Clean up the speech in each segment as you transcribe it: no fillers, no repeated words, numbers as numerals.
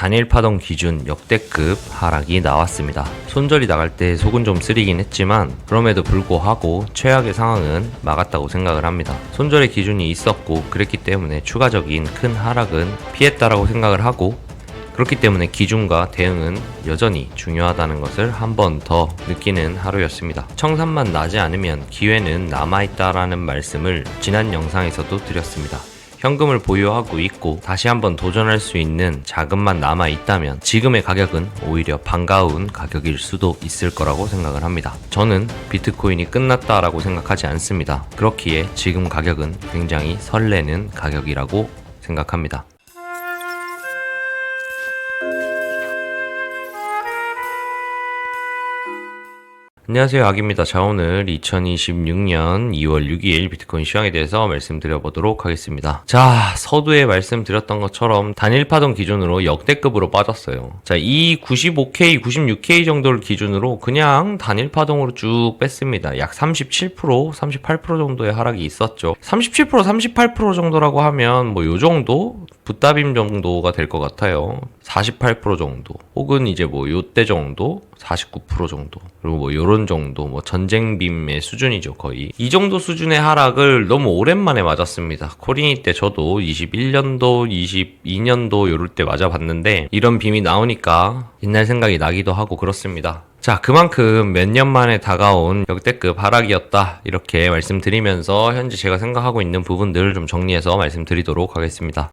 단일 파동 기준 역대급 하락이 나왔습니다. 손절이 나갈 때 속은 좀 쓰리긴 했지만 그럼에도 불구하고 최악의 상황은 막았다고 생각을 합니다. 손절의 기준이 있었고 그랬기 때문에 추가적인 큰 하락은 피했다라고 생각을 하고, 그렇기 때문에 기준과 대응은 여전히 중요하다는 것을 한 번 더 느끼는 하루였습니다. 청산만 나지 않으면 기회는 남아있다라는 말씀을 지난 영상에서도 드렸습니다. 현금을 보유하고 있고 다시 한번 도전할 수 있는 자금만 남아있다면 지금의 가격은 오히려 반가운 가격일 수도 있을 거라고 생각을 합니다. 저는 비트코인이 끝났다라고 생각하지 않습니다. 그렇기에 지금 가격은 굉장히 설레는 가격이라고 생각합니다. 안녕하세요, 악입니다. 자, 오늘 2026년 2월 6일 비트코인 시황에 대해서 말씀드려보도록 하겠습니다. 자, 서두에 말씀드렸던 것처럼 단일 파동 기준으로 역대급으로 빠졌어요. 자, 이 95K, 96K 정도를 기준으로 그냥 단일 파동으로 쭉 뺐습니다. 약 37%, 38% 정도의 하락이 있었죠. 37%, 38% 정도라고 하면 뭐 요 정도? 붓다빔 정도가 될 것 같아요. 48% 정도. 혹은 이제 뭐 요때 정도? 49% 정도. 그리고 뭐 요런 정도. 뭐 전쟁빔의 수준이죠, 거의. 이 정도 수준의 하락을 너무 오랜만에 맞았습니다. 코리니 때 저도 21년도, 22년도 요럴 때 맞아봤는데 이런 빔이 나오니까 옛날 생각이 나기도 하고 그렇습니다. 자, 그만큼 몇 년 만에 다가온 역대급 하락이었다, 이렇게 말씀드리면서 현재 제가 생각하고 있는 부분들을 좀 정리해서 말씀드리도록 하겠습니다.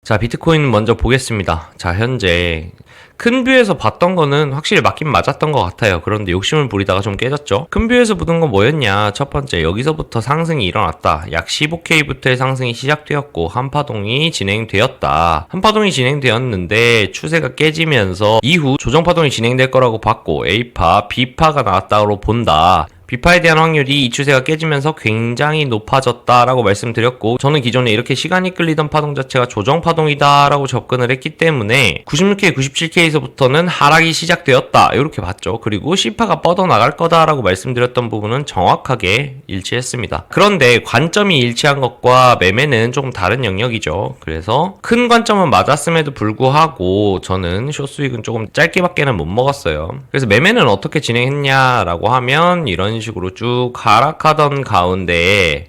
자, 비트코인 먼저 보겠습니다. 자, 현재 큰 뷰에서 봤던 거는 확실히 맞긴 맞았던 것 같아요. 그런데 욕심을 부리다가 좀 깨졌죠. 큰 뷰에서 보던 건 뭐였냐? 첫 번째, 여기서부터 상승이 일어났다. 약 15K부터의 상승이 시작되었고 한파동이 진행되었다. 한파동이 진행되었는데 추세가 깨지면서 이후 조정파동이 진행될 거라고 봤고 A파, B파가 나왔다고 본다. B파에 대한 확률이 이 추세가 깨지면서 굉장히 높아졌다라고 말씀드렸고, 저는 기존에 이렇게 시간이 끌리던 파동 자체가 조정파동이다라고 접근을 했기 때문에 96K, 97K에서부터는 하락이 시작되었다, 이렇게 봤죠. 그리고 C파가 뻗어나갈 거다라고 말씀드렸던 부분은 정확하게 일치했습니다. 그런데 관점이 일치한 것과 매매는 조금 다른 영역이죠. 그래서 큰 관점은 맞았음에도 불구하고 저는 숏수익은 조금 짧게밖에는 못 먹었어요. 그래서 매매는 어떻게 진행했냐라고 하면 이런 식으로 쭉 하락하던 가운데에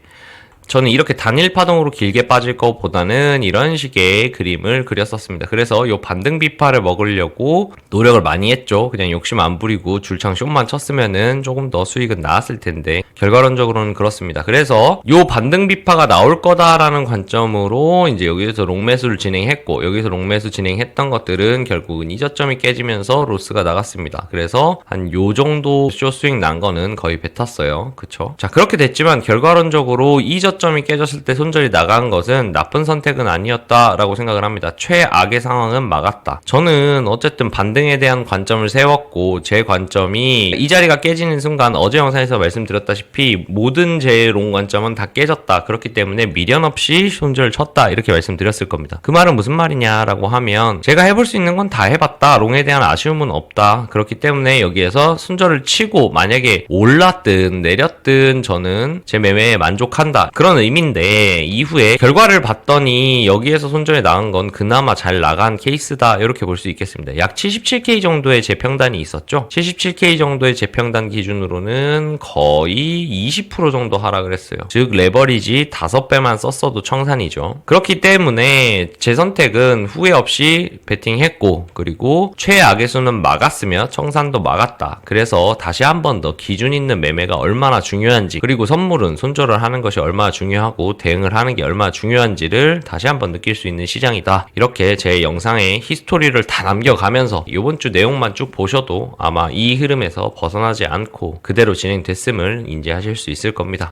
저는 이렇게 단일 파동으로 길게 빠질 것보다는 이런 식의 그림을 그렸었습니다. 그래서 요 반등 비파를 먹으려고 노력을 많이 했죠. 그냥 욕심 안 부리고 줄창 숏만 쳤으면은 조금 더 수익은 나왔을 텐데 결과론적으로는 그렇습니다. 그래서 요 반등 비파가 나올 거다라는 관점으로 이제 여기서 롱매수를 진행했고, 여기서 롱매수 진행했던 것들은 결국은 이 저점이 깨지면서 로스가 나갔습니다. 그래서 한 요 정도 숏 수익 난 거는 거의 뱉었어요. 그쵸? 자, 그렇게 됐지만 결과론적으로 이 저점이 깨졌을 때 손절이 나간 것은 나쁜 선택은 아니었다라고 생각을 합니다. 최악의 상황은 막았다. 저는 어쨌든 반등에 대한 관점을 세웠고, 제 관점이 이 자리가 깨지는 순간 어제 영상에서 말씀드렸다시피 모든 제 롱 관점은 다 깨졌다. 그렇기 때문에 미련 없이 손절을 쳤다, 이렇게 말씀드렸을 겁니다. 그 말은 무슨 말이냐라고 하면 제가 해볼 수 있는 건 다 해봤다. 롱에 대한 아쉬움은 없다. 그렇기 때문에 여기에서 손절을 치고 만약에 올랐든 내렸든 저는 제 매매에 만족한다, 그런 의미인데, 이후에 결과를 봤더니 여기에서 손절이 나간 건 그나마 잘 나간 케이스다, 이렇게 볼 수 있겠습니다. 약 77K 정도의 재평단이 있었죠. 77K 정도의 재평단 기준으로는 거의 20% 정도 하락을 했어요. 즉 레버리지 5배만 썼어도 청산이죠. 그렇기 때문에 제 선택은 후회 없이 베팅했고, 그리고 최악의 수는 막았으며 청산도 막았다. 그래서 다시 한 번 더 기준 있는 매매가 얼마나 중요한지, 그리고 선물은 손절을 하는 것이 얼마나 중요하고 대응을 하는 게 얼마나 중요한지를 다시 한번 느낄 수 있는 시장이다, 이렇게 제 영상에 히스토리를 다 남겨가면서 이번 주 내용만 쭉 보셔도 아마 이 흐름에서 벗어나지 않고 그대로 진행됐음을 인지하실 수 있을 겁니다.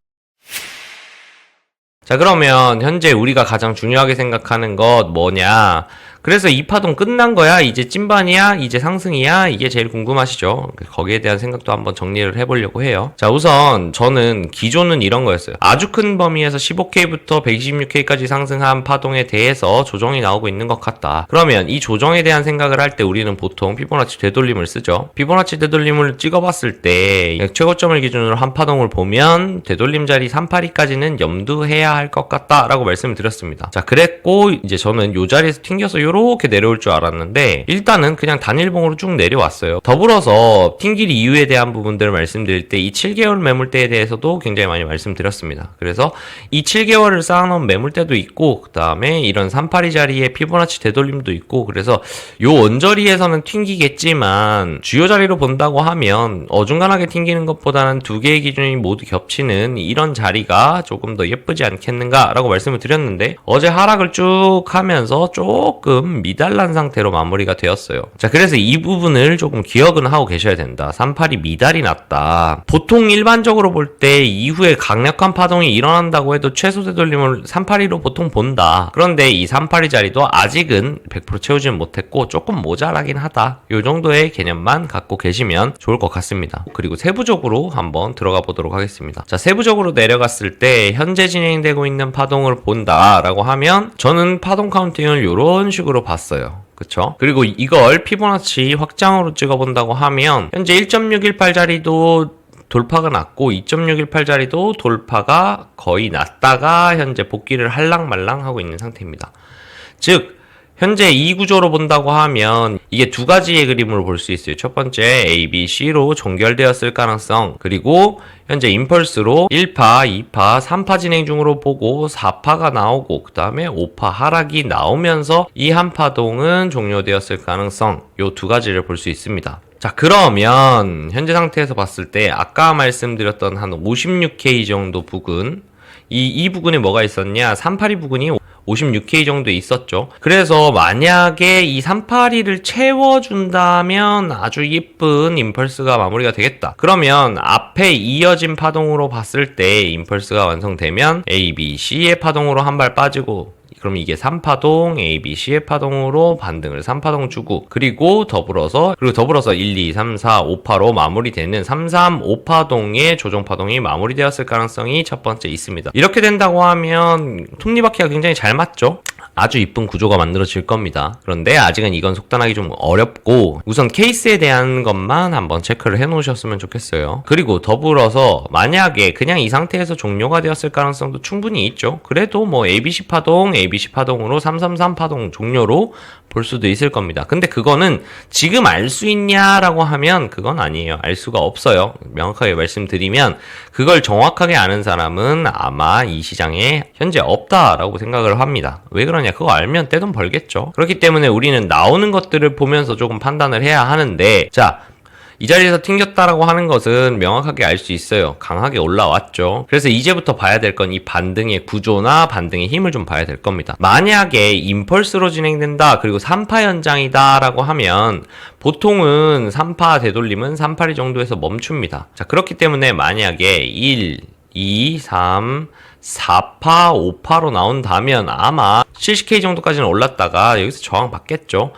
자, 그러면 현재 우리가 가장 중요하게 생각하는 것 뭐냐? 그래서 이 파동 끝난 거야? 이제 찐반이야? 이제 상승이야? 이게 제일 궁금하시죠? 거기에 대한 생각도 한번 정리를 해보려고 해요. 자, 우선 저는 기존은 이런 거였어요. 아주 큰 범위에서 15K부터 126K까지 상승한 파동에 대해서 조정이 나오고 있는 것 같다. 그러면 이 조정에 대한 생각을 할 때 우리는 보통 피보나치 되돌림을 쓰죠. 피보나치 되돌림을 찍어봤을 때 최고점을 기준으로 한 파동을 보면 되돌림 자리 382까지는 염두해야 할 것 같다 라고 말씀을 드렸습니다. 자, 그랬고 이제 저는 요 자리에서 튕겨서 요 요렇게 내려올 줄 알았는데 일단은 그냥 단일봉으로 쭉 내려왔어요. 더불어서 튕길 이유에 대한 부분들을 말씀드릴 때 이 7개월 매물대에 대해서도 굉장히 많이 말씀드렸습니다. 그래서 이 7개월을 쌓아놓은 매물대도 있고 그 다음에 이런 382 자리에 피보나치 되돌림도 있고 그래서 요 원저리에서는 튕기겠지만 주요 자리로 본다고 하면 어중간하게 튕기는 것보다는 두 개의 기준이 모두 겹치는 이런 자리가 조금 더 예쁘지 않겠는가 라고 말씀을 드렸는데 어제 하락을 쭉 하면서 조금 미달난 상태로 마무리가 되었어요. 자, 그래서 이 부분을 조금 기억은 하고 계셔야 된다. 382 미달이 났다. 보통 일반적으로 볼 때 이후에 강력한 파동이 일어난다고 해도 최소 되돌림을 382로 보통 본다. 그런데 이 382 자리도 아직은 100% 채우지는 못했고 조금 모자라긴 하다. 이 정도의 개념만 갖고 계시면 좋을 것 같습니다. 그리고 세부적으로 한번 들어가 보도록 하겠습니다. 자, 세부적으로 내려갔을 때 현재 진행되고 있는 파동을 본다라고 하면 저는 파동 카운팅을 이런 식으로 봤어요. 그쵸? 그리고 이걸 피보나치 확장으로 찍어본다고 하면 현재 1.618 자리도 돌파가 났고 2.618 자리도 돌파가 거의 났다가 현재 복귀를 할랑말랑 하고 있는 상태입니다. 즉 현재 이 구조로 본다고 하면 이게 두 가지의 그림으로 볼 수 있어요. 첫 번째 A, B, C로 종결되었을 가능성, 그리고 현재 임펄스로 1파, 2파, 3파 진행 중으로 보고 4파가 나오고 그 다음에 5파 하락이 나오면서 이 한 파동은 종료되었을 가능성, 요 두 가지를 볼 수 있습니다. 자, 그러면 현재 상태에서 봤을 때 아까 말씀드렸던 한 56K 정도 부근, 이 부근에 뭐가 있었냐? 382 부근이 56K 정도 있었죠. 그래서 만약에 이 382를 채워준다면 아주 예쁜 임펄스가 마무리가 되겠다. 그러면 앞에 이어진 파동으로 봤을 때 임펄스가 완성되면 A, B, C의 파동으로 한 발 빠지고 그럼 이게 3파동, A, B, C의 파동으로 반등을 3파동 주고 그리고 더불어서 1, 2, 3, 4, 5파로 마무리되는 3, 3, 5파동의 조정파동이 마무리되었을 가능성이 첫 번째 있습니다. 이렇게 된다고 하면 톱니바퀴가 굉장히 잘 맞죠? 아주 이쁜 구조가 만들어질 겁니다. 그런데 아직은 이건 속단하기 좀 어렵고 우선 케이스에 대한 것만 한번 체크를 해 놓으셨으면 좋겠어요. 그리고 더불어서 만약에 그냥 이 상태에서 종료가 되었을 가능성도 충분히 있죠. 그래도 뭐 ABC 파동, ABC 파동으로 333 파동 종료로 볼 수도 있을 겁니다. 근데 그거는 지금 알 수 있냐라고 하면 그건 아니에요. 알 수가 없어요. 명확하게 말씀드리면 그걸 정확하게 아는 사람은 아마 이 시장에 현재 없다라고 생각을 합니다. 왜 그러냐? 그거 알면 떼돈 벌겠죠. 그렇기 때문에 우리는 나오는 것들을 보면서 조금 판단을 해야 하는데 자, 이 자리에서 튕겼다라고 하는 것은 명확하게 알 수 있어요. 강하게 올라왔죠. 그래서 이제부터 봐야 될 건 이 반등의 구조나 반등의 힘을 좀 봐야 될 겁니다. 만약에 임펄스로 진행된다 그리고 3파 연장이다 라고 하면 보통은 3파 되돌림은 382 정도에서 멈춥니다. 자, 그렇기 때문에 만약에 1, 2, 3, 4파, 5파로 나온다면 아마 70K 정도까지는 올랐다가 여기서 저항 받겠죠.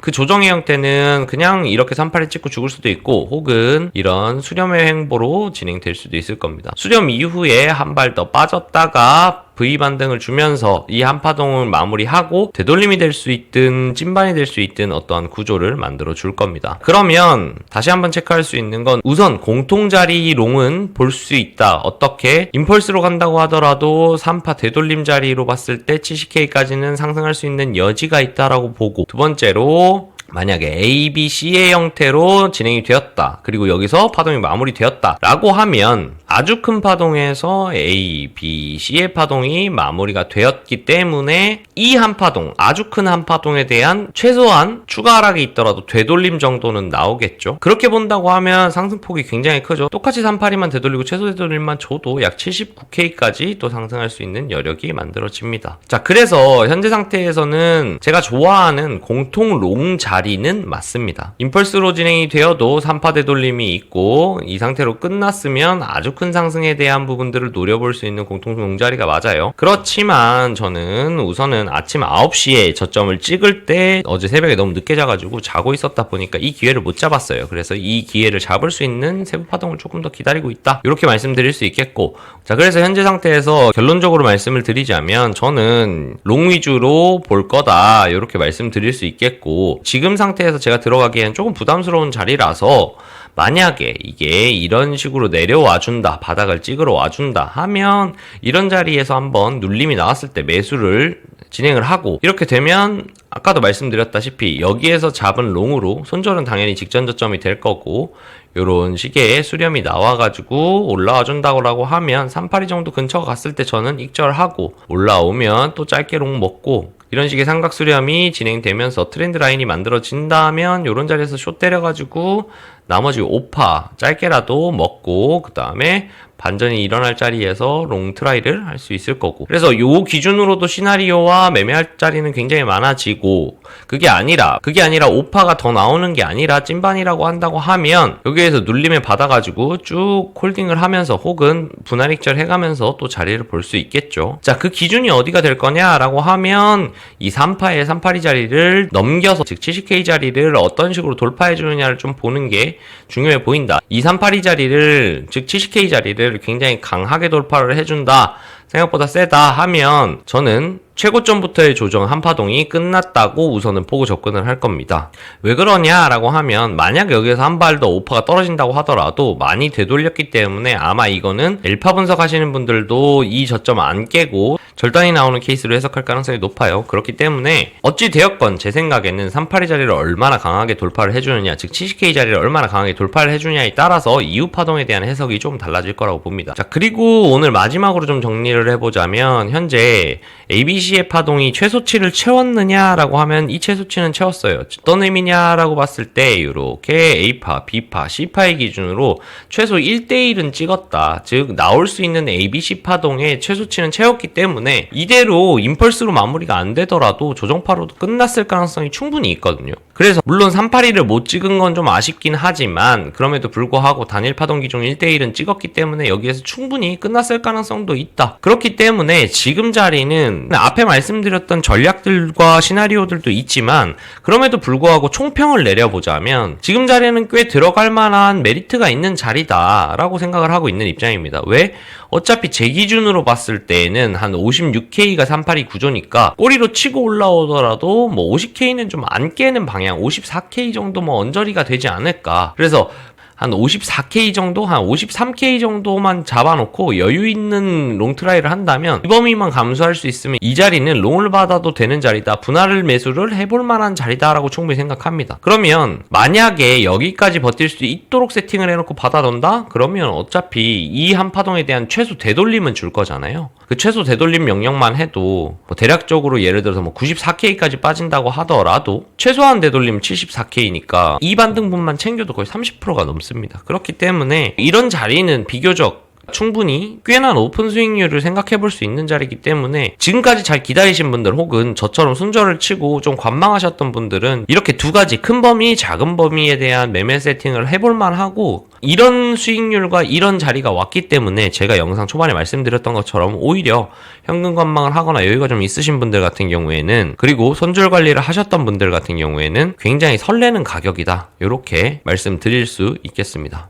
그 조정의 형태는 그냥 이렇게 38에 찍고 죽을 수도 있고 혹은 이런 수렴의 행보로 진행될 수도 있을 겁니다. 수렴 이후에 한 발 더 빠졌다가 V 반등을 주면서 이 한파동을 마무리하고 되돌림이 될 수 있든 찐반이 될 수 있든 어떠한 구조를 만들어 줄 겁니다. 그러면 다시 한번 체크할 수 있는 건 우선 공통자리 롱은 볼 수 있다. 어떻게? 임펄스로 간다고 하더라도 3파 되돌림 자리로 봤을 때 70K까지는 상승할 수 있는 여지가 있다라고 보고 두 번째로 만약에 A, B, C의 형태로 진행이 되었다. 그리고 여기서 파동이 마무리되었다. 라고 하면 아주 큰 파동에서 A, B, C의 파동이 마무리가 되었기 때문에 이 한 파동, 아주 큰 한 파동에 대한 최소한 추가 하락이 있더라도 되돌림 정도는 나오겠죠. 그렇게 본다고 하면 상승폭이 굉장히 크죠. 똑같이 382만 되돌리고 최소 되돌림만 줘도 약 79K까지 또 상승할 수 있는 여력이 만들어집니다. 자, 그래서 현재 상태에서는 제가 좋아하는 공통 롱 자리는 맞습니다. 임펄스로 진행이 되어도 3파 되돌림이 있고 이 상태로 끝났으면 아주 큰 상승에 대한 부분들을 노려볼 수 있는 공통 롱 자리가 맞아요. 그렇지만 저는 우선은 아침 9시에 저점을 찍을 때 어제 새벽에 너무 늦게 자가지고 자고 있었다 보니까 이 기회를 못 잡았어요. 그래서 이 기회를 잡을 수 있는 세부 파동을 조금 더 기다리고 있다. 이렇게 말씀드릴 수 있겠고 자, 그래서 현재 상태에서 결론적으로 말씀을 드리자면 저는 롱 위주로 볼 거다. 이렇게 말씀드릴 수 있겠고 지금 상태에서 제가 들어가기엔 조금 부담스러운 자리라서 만약에 이게 이런 식으로 내려와준다, 바닥을 찍으러 와준다 하면 이런 자리에서 한번 눌림이 나왔을 때 매수를 진행을 하고 이렇게 되면 아까도 말씀드렸다시피 여기에서 잡은 롱으로 손절은 당연히 직전 저점이 될 거고, 요런 식의 수렴이 나와가지고 올라와 준다고 하면 382 정도 근처 갔을 때 저는 익절하고, 올라오면 또 짧게 롱 먹고, 이런 식의 삼각 수렴이 진행되면서 트렌드 라인이 만들어진다면 요런 자리에서 숏 때려가지고 나머지 5파 짧게라도 먹고, 그 다음에 반전이 일어날 자리에서 롱 트라이를 할 수 있을 거고, 그래서 요 기준으로도 시나리오와 매매할 자리는 굉장히 많아지고, 그게 아니라 5파가 더 나오는 게 아니라 찐반이라고 한다고 하면 여기에서 눌림을 받아가지고 쭉 홀딩을 하면서 혹은 분할 익절 해가면서 또 자리를 볼 수 있겠죠. 자, 그 기준이 어디가 될 거냐라고 하면 이 3파의 382 자리를 넘겨서, 즉 70K 자리를 어떤 식으로 돌파해 주느냐를 좀 보는 게 중요해 보인다. 이 382 자리를, 즉 70K 자리를 굉장히 강하게 돌파를 해준다, 생각보다 세다 하면 저는 최고점부터의 조정 한파동이 끝났다고 우선은 보고 접근을 할 겁니다. 왜 그러냐라고 하면, 만약 여기에서 한 발 더 5파가 떨어진다고 하더라도 많이 되돌렸기 때문에 아마 이거는 L파 분석하시는 분들도 이 저점 안 깨고 절단이 나오는 케이스로 해석할 가능성이 높아요. 그렇기 때문에 어찌 되었건 제 생각에는 382 자리를 얼마나 강하게 돌파를 해주느냐, 즉 70K 자리를 얼마나 강하게 돌파를 해주냐에 따라서 이후 파동에 대한 해석이 좀 달라질 거라고 봅니다. 자, 그리고 오늘 마지막으로 좀 정리를 해보자면, 현재 ABC의 파동이 최소치를 채웠느냐라고 하면 이 최소치는 채웠어요. 어떤 의미냐라고 봤을 때 이렇게 A파, B파, C파의 기준으로 최소 1대1은 찍었다. 즉 나올 수 있는 ABC 파동의 최소치는 채웠기 때문에 이대로 임펄스로 마무리가 안 되더라도 조정파로도 끝났을 가능성이 충분히 있거든요. 그래서 물론 382를 못 찍은 건 좀 아쉽긴 하지만 그럼에도 불구하고 단일 파동 기준 1대1은 찍었기 때문에 여기에서 충분히 끝났을 가능성도 있다. 그렇기 때문에 지금 자리는 앞에 말씀드렸던 전략들과 시나리오들도 있지만 그럼에도 불구하고 총평을 내려보자면 지금 자리는 꽤 들어갈 만한 메리트가 있는 자리다라고 생각을 하고 있는 입장입니다. 왜? 어차피 제 기준으로 봤을 때는 한 56K가 382 구조니까 꼬리로 치고 올라오더라도 뭐 50K는 좀 안 깨는 방향, 54K 정도 뭐 언저리가 되지 않을까. 그래서 한 54K 정도, 한 53K 정도만 잡아놓고 여유 있는 롱트라이를 한다면 이 범위만 감수할 수 있으면 이 자리는 롱을 받아도 되는 자리다, 분할 매수를 해볼 만한 자리다라고 충분히 생각합니다. 그러면 만약에 여기까지 버틸 수 있도록 세팅을 해놓고 받아놓는다? 그러면 어차피 이 한 파동에 대한 최소 되돌림은 줄 거잖아요. 그 최소 되돌림 영역만 해도 뭐 대략적으로 예를 들어서 뭐 94K까지 빠진다고 하더라도 최소한 되돌림 74K니까 이 반등분만 챙겨도 거의 30%가 넘습니다. 그렇기 때문에 이런 자리는 비교적 충분히 꽤나 높은 수익률을 생각해 볼 수 있는 자리이기 때문에 지금까지 잘 기다리신 분들 혹은 저처럼 손절을 치고 좀 관망하셨던 분들은 이렇게 두 가지, 큰 범위, 작은 범위에 대한 매매 세팅을 해볼 만하고, 이런 수익률과 이런 자리가 왔기 때문에 제가 영상 초반에 말씀드렸던 것처럼 오히려 현금 관망을 하거나 여유가 좀 있으신 분들 같은 경우에는, 그리고 손절 관리를 하셨던 분들 같은 경우에는 굉장히 설레는 가격이다, 이렇게 말씀드릴 수 있겠습니다.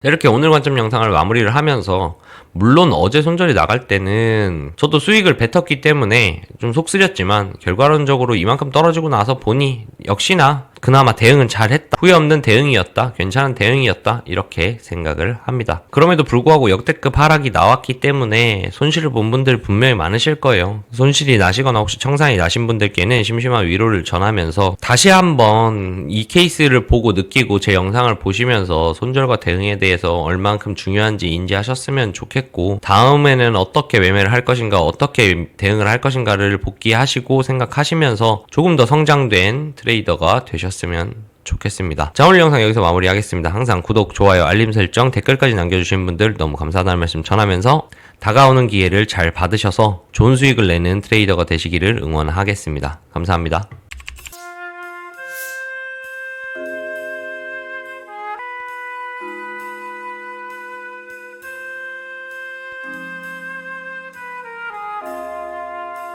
이렇게 오늘 관점 영상을 마무리를 하면서, 물론 어제 손절이 나갈 때는 저도 수익을 뱉었기 때문에 좀 속쓰렸지만 결과론적으로 이만큼 떨어지고 나서 보니 역시나 그나마 대응은 잘했다, 후회 없는 대응이었다, 괜찮은 대응이었다, 이렇게 생각을 합니다. 그럼에도 불구하고 역대급 하락이 나왔기 때문에 손실을 본 분들 분명히 많으실 거예요. 손실이 나시거나 혹시 청산이 나신 분들께는 심심한 위로를 전하면서, 다시 한번 이 케이스를 보고 느끼고 제 영상을 보시면서 손절과 대응에 대해서 얼만큼 중요한지 인지하셨으면 좋겠고, 다음에는 어떻게 매매를 할 것인가, 어떻게 대응을 할 것인가를 복기하시고 생각하시면서 조금 더 성장된 트레이더가 되셨으면 좋겠습니다. 자, 오늘 영상 여기서 마무리하겠습니다. 항상 구독, 좋아요, 알림 설정, 댓글까지 남겨주신 분들 너무 감사하다는 말씀 전하면서 다가오는 기회를 잘 받으셔서 좋은 수익을 내는 트레이더가 되시기를 응원하겠습니다. 감사합니다.